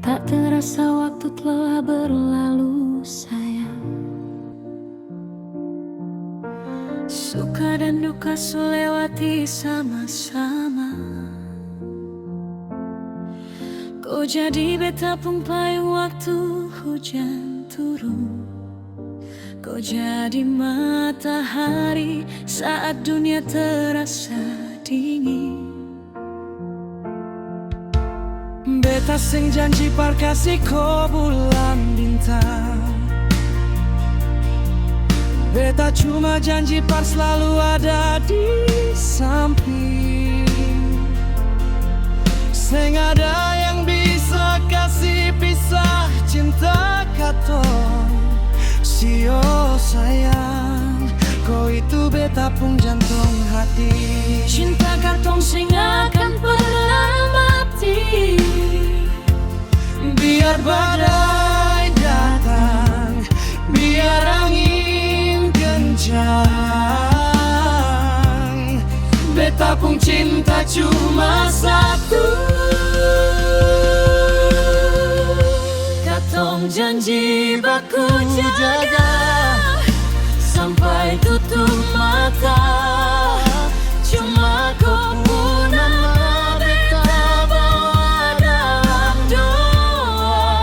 Tak terasa waktu telah berlalu sayang. Suka dan duka selewati sama-sama. Kau jadi beta payung waktu hujan turun. Kau jadi matahari saat dunia terasa dingin. Beta sing janji par kasih ko bulan bintang. Beta cuma janji par selalu ada di samping. Sing ada yang bisa kasih pisah cinta katong. Sio sayang, kau itu beta pun jantung hati. Cinta katong sing akan pernah mati. Biar badai datang, biar angin kencang, beta pun cinta cuma satu. Katong janji baku jaga sampai tutup mata. Cuma kau pun nama beta bawa dalam doa.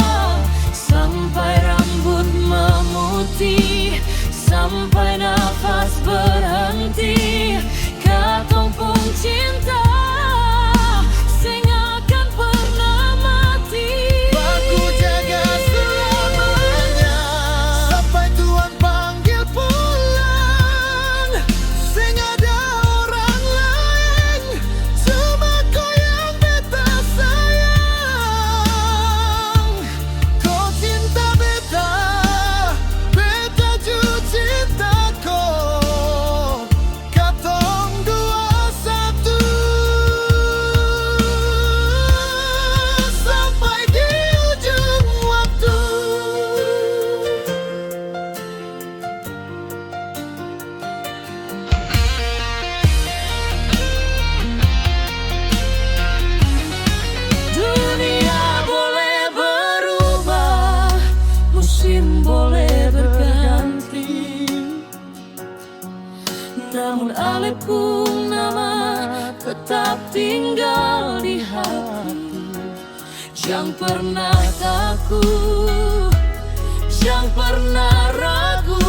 Sampai rambut memutih, sampai nafas berhenti, katong pun cinta sing akan pernah mati. Baku jaga selamanya sampai Tuhan panggil pulang. Sing ada orang lain, cuma kau yang beta sayang. Kau cinta beta, beta juga cinta kau. Katong dua satu sampai di ujung waktu. Dunia boleh berubah, musim boleh berganti, namun ale pun nama tetap tinggal di hati. Jangan pernah takut, jangan pernah ragu.